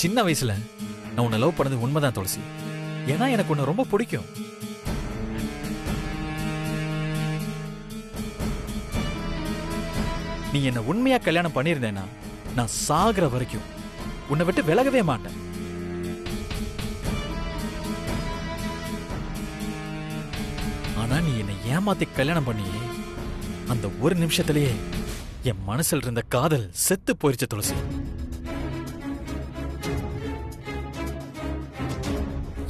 சின்ன வயசுல நான் உன்னை லவ் பண்ணது உண்மைதான் துளசி. ஏன்னா எனக்கு உன்னை ரொம்ப பிடிக்கும். நீ என்ன உண்மையா கல்யாணம் பண்ணியிருந்தேன்னா நான் சாகுற வரைக்கும் உன்னை விட்டு விலகவே மாட்டேன். ஆனா நீ என்னை ஏமாத்தி கல்யாணம் பண்ணியே அந்த ஒரு நிமிஷத்திலேயே என் மனசுல இருந்த காதல் செத்து போயிருச்சு துளசி.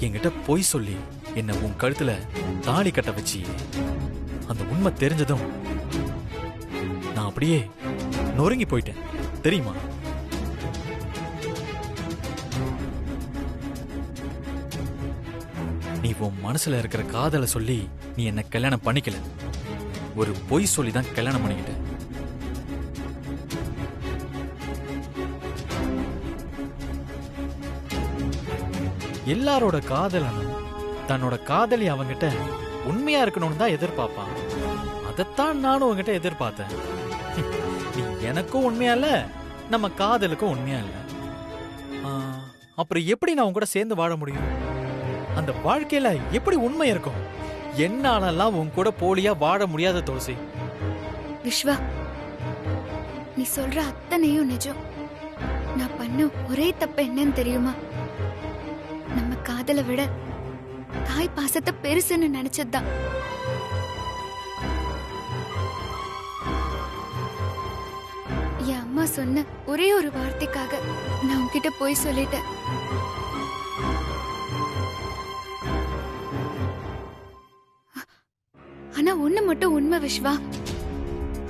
என்கிட்ட பொய் சொல்லி என்ன உன் கழுத்துல தாலி கட்ட வச்சு அந்த உண்மை தெரிஞ்சதும் நான் அப்படியே நொறுங்கி போயிட்டேன் தெரியுமா? நீ உன் மனசுல இருக்கிற காதலை சொல்லி நீ என்ன கல்யாணம் பண்ணிக்கல, ஒரு பொய் சொல்லி தான் கல்யாணம் பண்ணிக்கிட்ட. எல்லாரோட காதலனும் தன்னோட காதலி அவங்கிட்ட உண்மையா இருக்கணும்னு தான் எதிர்பார்ப்பான். அதைத்தான் நானும் உங்ககிட்ட எதிர்பார்த்தேன். நீ எனக்கும் உண்மையா இல்ல, நம்ம காதலுக்கும் உண்மையா இல்ல. அப்புறம் எப்படி நான் உங்க கூட சேர்ந்து வாழ முடியும்? அந்த வாழ்க்கையில எப்படி உண்மை இருக்கும்? என்னாலெல்லாம் உன் கூட போலியா வாழ முடியாத துளசி. விஸ்வா, நீ சொல்ற அத்தனையும் நிஜம். நான் பண்ண ஒரே தப்பு என்னன்னு தெரியுமா? நம்ம காதலை விட தாய் பாசத்தை பெருசுன்னு நினைச்சதுதான். என் அம்மா சொன்ன ஒரே ஒரு வார்த்தைக்காக நான் உன்கிட்ட போய் சொல்லிட்டேன். ஆனா ஒண்ணு மட்டும் உண்மை விஸ்வா,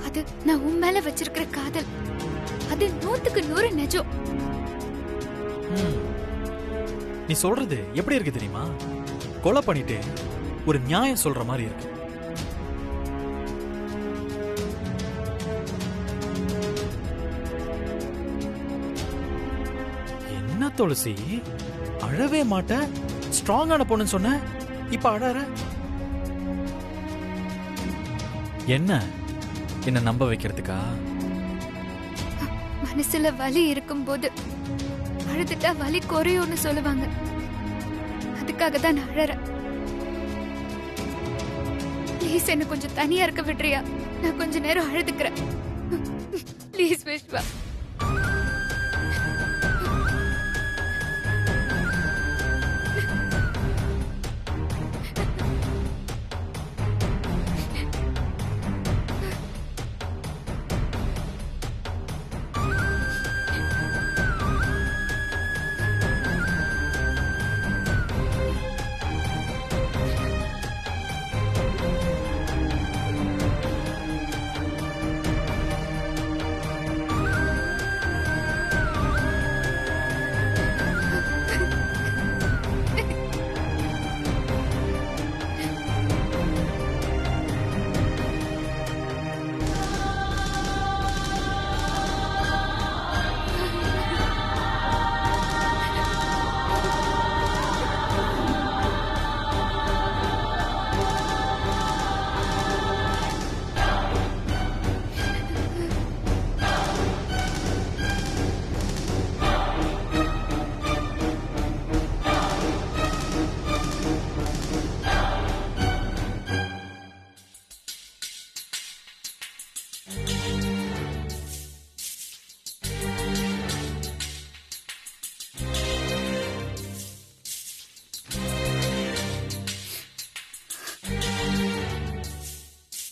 அது நான் உன் மேல வச்சிருக்கிற காதல். அது 100க்கு 100 நிஜம். நீ சொல்றது எப்படி இருக்கு தெரியுமா? கொலை பண்ணிட்டு ஒரு நியாயம் சொல்ற மாதிரி இருக்கு. என்ன துளசி, அழவே மாட்ட, ஸ்ட்ராங்கான பொண்ணுன்னு சொன்ன, இப்ப அழற. என்ன என்ன நம்ப வைக்கிறதுக்கா? மனசுல வலி இருக்கும்போது அழுதுட்டா வலி குறையும்னு சொல்லுவாங்க. அதுக்காக தான் நான் அழறேன். ப்ளீஸ் என்ன கொஞ்சம் தனியா இருக்க விடுறியா? நான் கொஞ்ச நேரம் அழுதுக்கிறேன். ப்ளீஸ் விஸ்வா.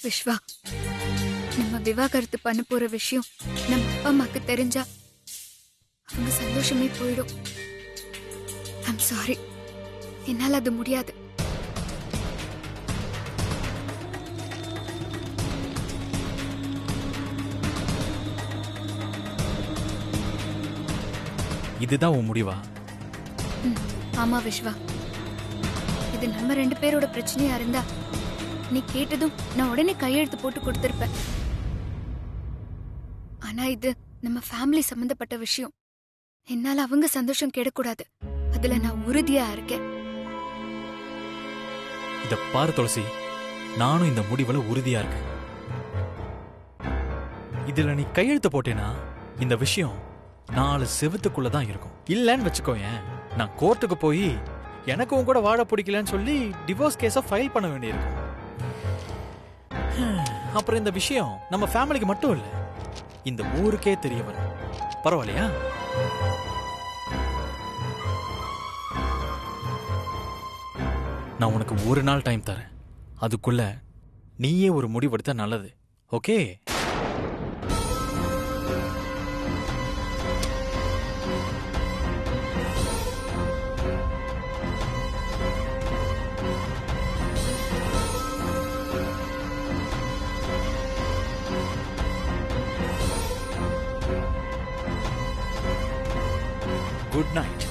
விஸ்வா, நம்ம விவாகரத்து பண்ண போற விஷயம் நம்ம அப்பா அம்மாக்கு தெரிஞ்சா அவங்க சந்தோஷமே போயிடும். ஐம் சாரி, என்னால அது முடியாது. இதுதான் உன் முடிவா? ஆமா விஸ்வா, இது நம்ம 2 பேரோட பிரச்சனையா இருந்தா நீ கேட்டதும் நான் உடனே கையெழுத்து போட்டு கொடுத்திருப்பேன். ஆனா இது நம்ம ஃபேமிலி சம்பந்தப்பட்ட விஷயம். என்னால அவங்க சந்தோஷம் கெடக்கூடாது. அதுல நான் உறுதியா இருக்கேன். இத பாரு துளசி, நானும் இந்த முடிவுல உறுதியா இருக்கேன். இதுல நீ கையெழுத்து போட்டேனா இந்த விஷயம் 4 செவுத்துக்குள்ள தான் இருக்கும். இல்லன்னு வச்சுக்கோயேன், நான் கோர்ட்டுக்கு போய் எனக்கு உன் கூட வாழ பிடிக்கலன்னு சொல்லி டிவோர்ஸ் கேஸ ஃபைல் பண்ண வேண்டியிருக்கும். அப்புறம் இந்த விஷயம் நம்ம ஃபேமிலிக்கு மட்டும் இல்ல, இந்த ஊருக்கே தெரிய வரும். பரவாயில்லையா? நான் உனக்கு ஒரு நாள் டைம் தரேன். அதுக்குள்ள நீயே ஒரு முடிவெடுத்தா நல்லது. ஓகே? Good night.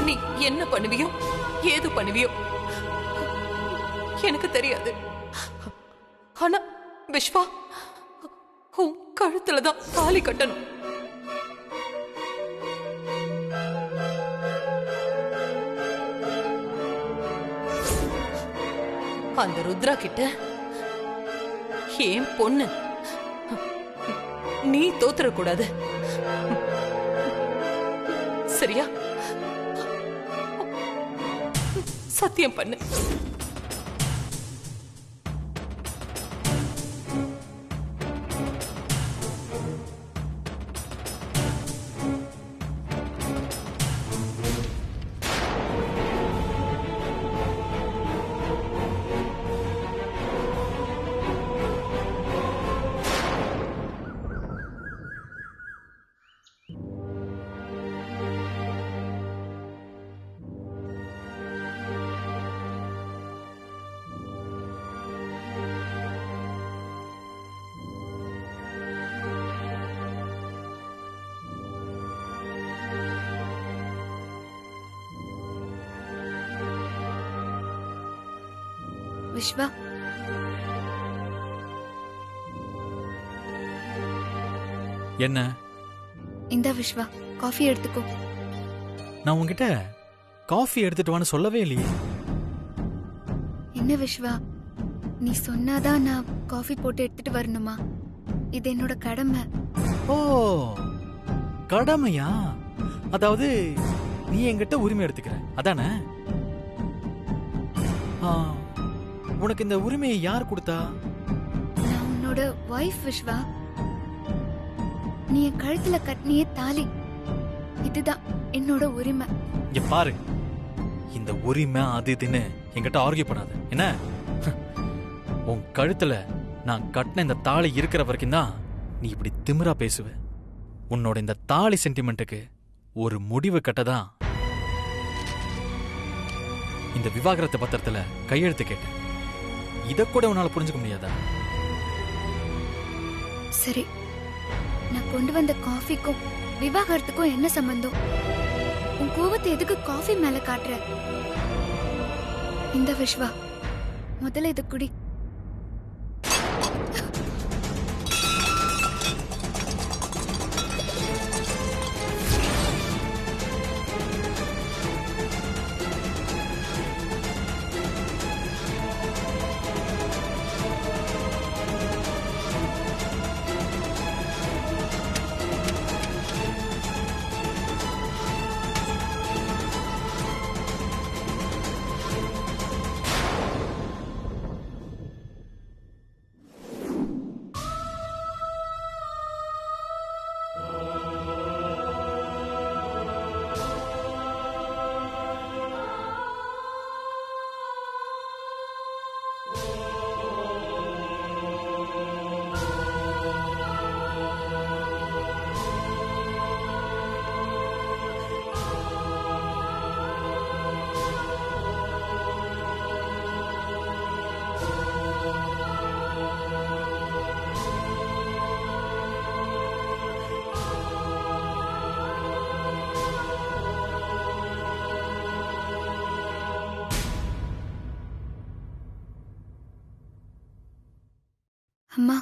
நீ என்ன பண்ணுவியோ ஏது பண்ணுவியோ எனக்கு தெரியாது. ஆனா விஸ்வா, உன் கழுத்துலதான் தாலி கட்டணும். அந்த ருத்ரா கிட்ட ஏன் பொண்ணு நீ தோத்துறக்கூடாது. சரியா? சத்தியம் பண்ணு. விஸ்வா, என்ன? இந்த விஸ்வா காஃபி எடுத்துக்கோ. நான் உன்கிட்ட காஃபி எடுத்துட்டு வான்னு சொல்லவே இல்லையே. என்ன விஸ்வா, நீ சொன்னாதான் நான் காஃபி போட்டு எடுத்துட்டு வரணுமா? இது என்னோட கடமை. ஓ, கடமையா? அதாவது நீ என்கிட்ட உரிமை எடுத்துக்கிற, அதானே? உனக்கு இந்த உரிமையை யார் கொடுத்தா? நான் உன்னோட வைஃப் விஸ்வா. நீ என் கழுத்துல கட்டினியே தாலி, இதுதான் என்னோட உரிமை. இங்க பாரு, இந்த உரிமை அது இதுன்னு என்கிட்ட ஆர்கியூ பண்ணாத என்ன? உன் கழுத்துல நான் கட்டின இந்த தாலி இருக்கிற வரைக்கும் தான் நீ இப்படி திமிரா பேசுவ. உன்னோட இந்த தாலி சென்டிமெண்ட்டுக்கு ஒரு முடிவு கட்டதான் இந்த விவாகரத்து பத்திரத்துல கையெழுத்து கேட்டேன். இத கூட உன்னால புரிஞ்சுக்க முடியாதா? சரி, நான் கொண்டு வந்த காஃபிக்கும் விவாகரத்துக்கும் என்ன சம்பந்தம்? உன் கோவத்தை எதுக்கு காஃபி மேல காட்டுற? இந்த விஸ்வா, முதல்ல இது குடி. அம்மா,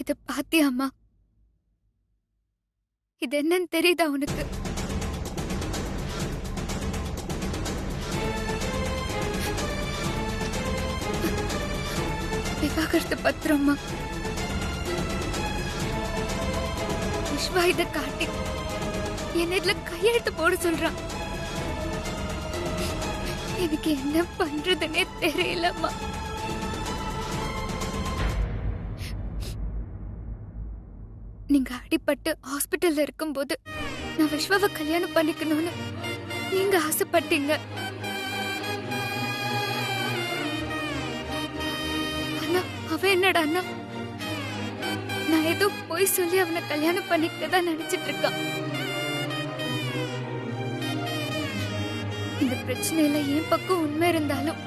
இத பாத்தியா அம்மா? இது என்னன்னு தெரியுதா உனக்கு? விவாகரத்து பத்திரமா? விஸ்வா இத காட்டி என்ன இதுல கையெழுத்து போட சொல்றான். எனக்கு என்ன பண்றதுன்னே தெரியலம்மா. நீங்க அடிபட்டு ஹாஸ்பிட்டல்ல இருக்கும்போது நான் விஸ்வாவை கல்யாணம் பண்ணிக்கணும்னு நீங்க ஆசைப்பட்டீங்க. ஆனா அவன் என்னடான்னா நான் ஏதோ போய் சொல்லி அவனை கல்யாணம் பண்ணிக்கிட்டதா நினைச்சிட்டு இருக்கான். இந்த பிரச்சனையில என் பக்கம் உண்மை இருந்தாலும்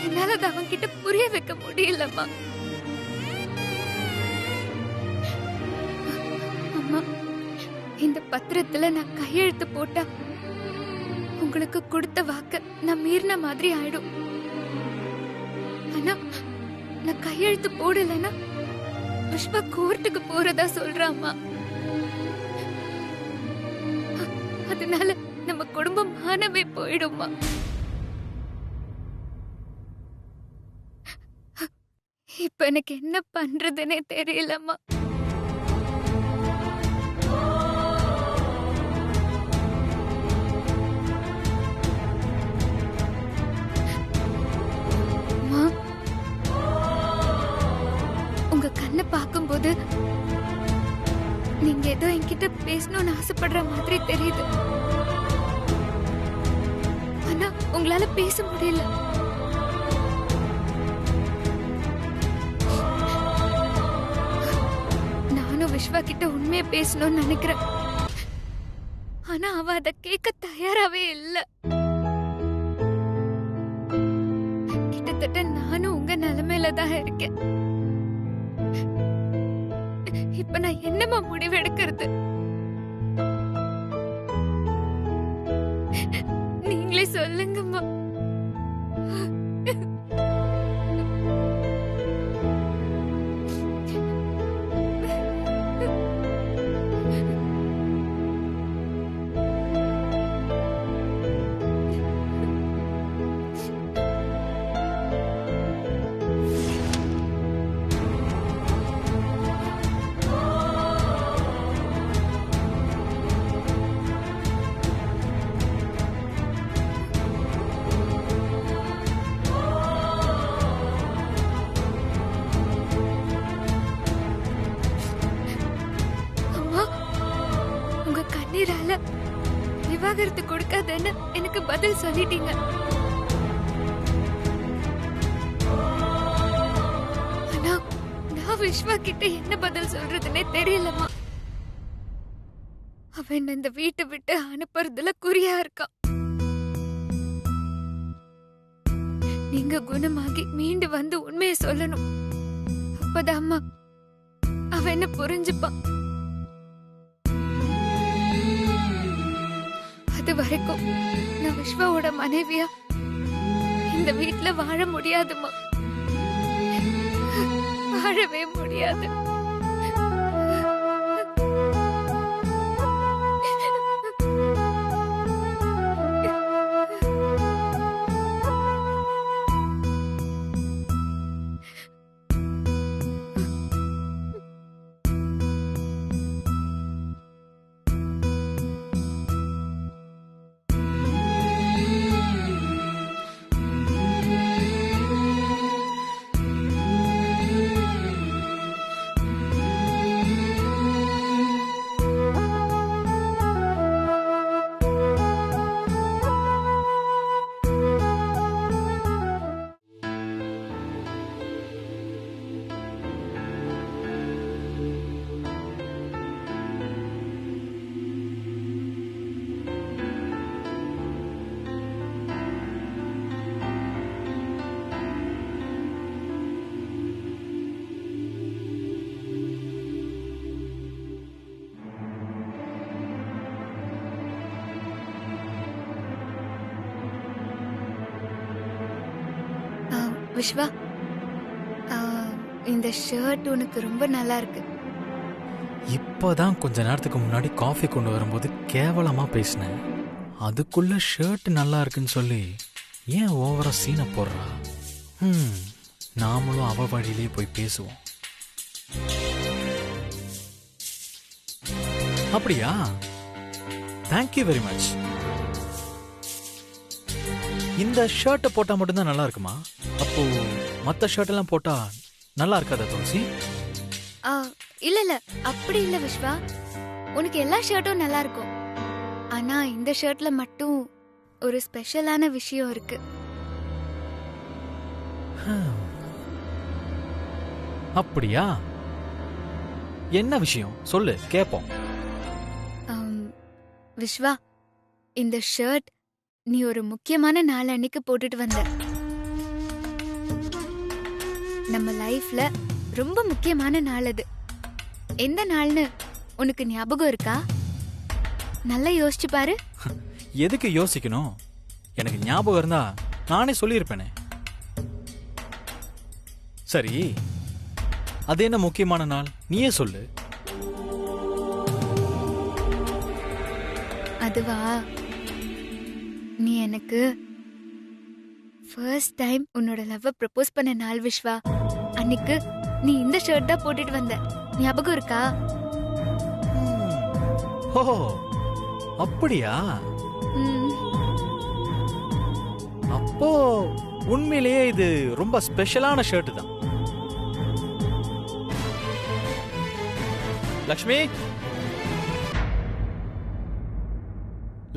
என்னால அதை அவன் கிட்ட புரிய வைக்க முடியலம்மா. அம்மா, இந்த பத்திரத்துல நான் கையெழுத்து போட்டா உங்களுக்கு கொடுத்த வாக்க நான் மீறின மாதிரி ஆயிடும். ஆனா நான் கையெழுத்து போடலன்னா விஸ்வா கோர்ட்டுக்கு போறதா சொல்றாமா. அதனால நம்ம குடும்பம் மானவே போயிடுமா. இப்ப எனக்கு என்ன பண்றதுன்னே தெரியலம்மா. அம்மா, உங்க கண்ணை பார்க்கும்போது நீங்க ஏதோ என்கிட்ட பேசணும்னு ஆசைப்படுற மாதிரி தெரியுது. ஆனா உங்களால பேச முடியல. நானும் விஸ்வா கிட்ட உண்மையை பேசணும்னு நினைக்கிறேன். ஆனா அவ அத கேட்க தயாராவே இல்ல. கிட்டத்தட்ட நானும் உங்க நிலைமையில தான் இருக்கேன். இப்ப நான் என்னமா முடிவெடுக்கிறது? நீங்களே சொல்லுங்கம்மா. கண்ணீரால விவாகரத்து கொடுக்காதன்னு எனக்கு பதில் சொல்லிட்டீங்க. ஆனா நான் விஸ்வா கிட்ட என்ன பதில் சொல்றதுன்னே தெரியலம்மா. அவன் இந்த வீட்டை விட்டு அனுப்புறதுல குறியா இருக்கான். நீங்க குணமாகி மீண்டு வந்து உண்மையை சொல்லணும். அப்பதான் அம்மா அவன் என்ன புரிஞ்சுப்பான். அது வரைக்கும் நான் விஸ்வாவோட மனைவியா இந்த வீட்ல வாழ முடியாதுமா. வாழவே முடியாது. விஸ்வா, ஆ, இந்த ஷர்ட் உனக்கு ரொம்ப நல்லா இருக்கு. இப்பதான் கொஞ்ச நேரத்துக்கு முன்னாடி காஃபி கொண்டு வரும்போது கேவலமா பேசினேன். அதுக்குள்ள ஷர்ட் நல்லா இருக்குன்னு சொல்லி ஏன் ஓவரா சீனை போடுறா? நாமளும் அவ வழியிலே போய் பேசுவோம். அப்படியா? Thank you very much. இந்த ஷர்ட்டை போட்டா மட்டும்தான் நல்லா இருக்குமா? அப்போ மற்ற ஷர்ட் எல்லாம் போட்டா நல்லா இருக்காதா துளசி? ஆ, இல்ல இல்ல, அப்படி இல்ல விஸ்வா. உனக்கு எல்லா ஷர்ட்டும் நல்லா இருக்கும். ஆனா இந்த ஷர்ட்ல மட்டும் ஒரு ஸ்பெஷலான விஷயம் இருக்கு. அப்படியா? என்ன விஷயம் சொல்லு, கேப்போம். விஸ்வா, இந்த ஷர்ட் நீ ஒரு முக்கியமான நாள் அன்னைக்கு போட்டுட்டு வந்த. நம்ம லைஃப்ல ரொம்ப முக்கியமான நாள் அது. எந்த நாள்னு உனக்கு ஞாபகம் இருக்கா? நல்லா யோசிச்சு பாரு. எதுக்கு யோசிக்கணும்? எனக்கு ஞாபகம் இருந்தா நானே சொல்லியிருப்பேனே. சரி, அது என்ன முக்கியமான நாள்? நீயே சொல்லு. அதுவா, நீ எனக்கு ஃபர்ஸ்ட் டைம் உன்னோட லவ்வ ப்ரப்போஸ் பண்ண நாள் விஸ்வா. அன்னைக்கு நீ இந்த ஷர்ட் தான் போட்டுட்டு வந்த. ஞாபகம் இருக்கா? ஓ, அப்படியா? அப்போ உண்மையிலேயே இது ரொம்ப ஸ்பெஷலான ஷர்ட் தான். லக்ஷ்மி,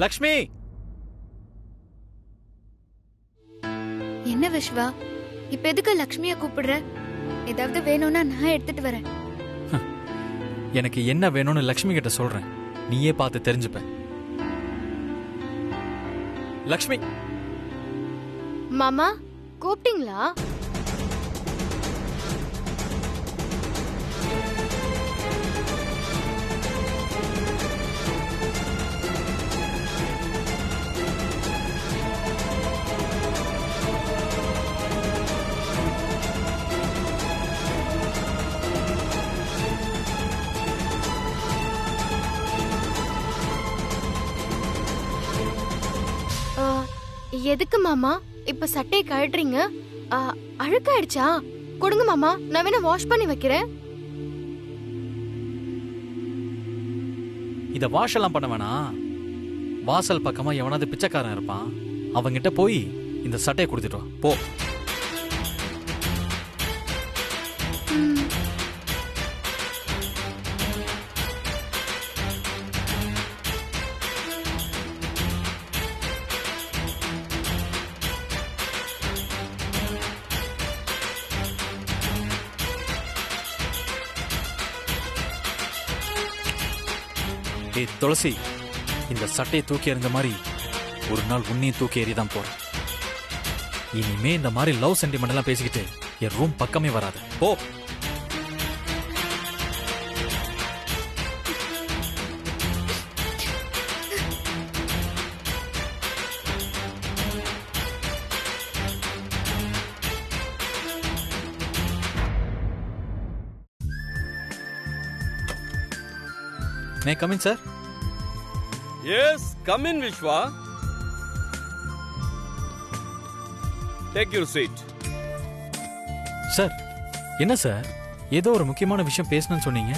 லக்ஷ்மி. என்ன விஸ்வா, இப்ப எதுக்கு லக்ஷ்மிய கூப்பிடுற? ஏதாவது வேணும்னா நான் எடுத்துட்டு வரேன். எனக்கு என்ன வேணும்னு லக்ஷ்மி கிட்ட சொல்றேன், நீயே பார்த்து தெரிஞ்சுப்ப. லக்ஷ்மி. மாமா, கூப்பிட்டீங்களா? எதுக்கு மாமா இப்ப சட்டையை கழட்டுறீங்க? அழுக்காயிடுச்சா? கொடுங்க மாமா, நான் வேணா வாஷ் பண்ணி வைக்கிறேன். இத வாஷ் எல்லாம் பண்ண வேணாம். வாசல் பக்கமா எவனாவது பிச்சைக்காரன் இருப்பான், அவங்கிட்ட போய் இந்த சட்டையை கொடுத்துட்டு வா போ. துளசி, இந்த சட்டையை தூக்கி எறிந்த மாதிரி ஒரு நாள் உன்னையும் தூக்கி எறியதான் போறேன். இனிமே இந்த மாதிரி லவ் சென்டிமெண்ட் எல்லாம் பேசிக்கிட்டு என் ரூம் பக்கமே வராது போ. May I come in, sir? Yes, come in, Vishwa. Take your seat. Sir, என்ன சார், ஏதோ ஒரு முக்கியமான விஷயம் பேசணும்னு சொன்னீங்க.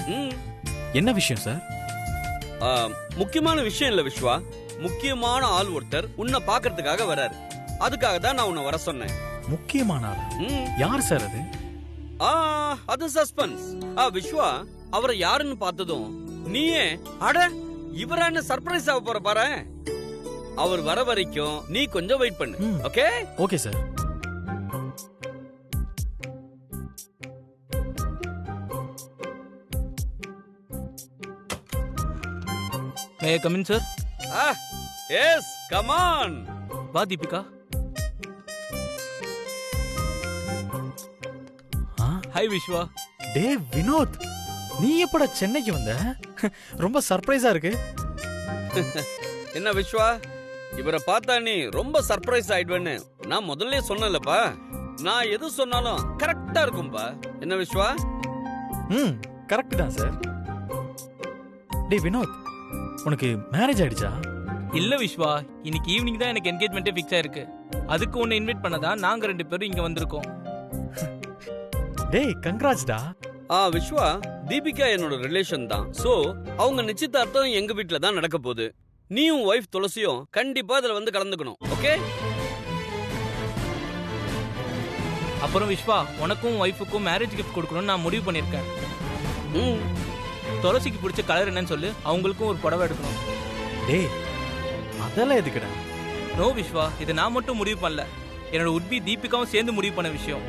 என்ன விஷயம் சார்? முக்கியமான விஷயம் இல்ல விஸ்வா. முக்கியமான ஆள் ஒருத்தர் உன்னை பாக்குறதுக்காக வராரு. அதுக்காக தான் நான் உன்னை வர சொன்னேன். முக்கியமான ஆள்? யார் சார் அது? அது சஸ்பென்ஸ். விஸ்வா, அவரை யாருன்னு பார்த்ததும் நீயே அட இவரா என்ன சர்ப்ரைஸ் ஆக போற பாரு. அவர் வர வரைக்கும் நீ கொஞ்சம் வெயிட் பண்ணு. Okay? Okay sir. May I come in, sir? Yes, come on. வா தீபிகா. Hi விஸ்வா. டே வினோத், நீ எப்படா சென்னைக்கு வந்த? ரொம்ப சர்ப்ரைஸா இருக்கு. என்ன விஸ்வா, இவரை பார்த்தா நீ ரொம்ப சர்ப்ரைஸ் ஆயிடுவேன்னு நான் முதல்ல சொன்னலப்பா. நான் எது சொன்னாலும் கரெக்டா இருக்கும்பா. என்ன விஸ்வா? ம் கரெக்ட் தான் சார். டேய் வினோத், உனக்கு மேரேஜ் ஆயிடுச்சா? இல்ல விஸ்வா, இன்னைக்கு ஈவினிங் தான் எனக்கு என்கேஜ்மெண்ட்டே ஃபிக்ஸ் ஆயிருக்கு. அதுக்கு உன்னை இன்வைட் பண்ணதான் நாங்க 2 பேரும் இங்க வந்திருக்கோம். டேய் கங்க்ராட்ஸ்டா. விஸ்வா, தீபிகா என்னோட ரிலேஷன் தான். சோ அவங்க நிச்சயதார்த்தம் எங்க வீட்ல தான் நடக்க போகுது. நீயும் ஒய்ஃப் துளசியும் கண்டிப்பா அதுல வந்து கலந்துக்கணும். ஓகே? அப்புறம் விஸ்வா, உனக்கும் ஒய்ஃபுக்கும் மேரேஜ் கிஃப்ட் கொடுக்கணும்னு நான் முடிவு பண்ணிருக்கேன். ம். துளசிக்கு பிடிச்ச கலர் என்னன்னு சொல்லு, அவங்களுக்கும் ஒரு புடவை எடுக்கணும். டேய் அதெல்லாம் எதுக்குடா? நோ விஸ்வா, இது நான் மட்டும் முடிவு பண்ணல, என்னோட உட்பி தீபிகாவும் சேர்ந்து முடிவு பண்ண விஷயம்.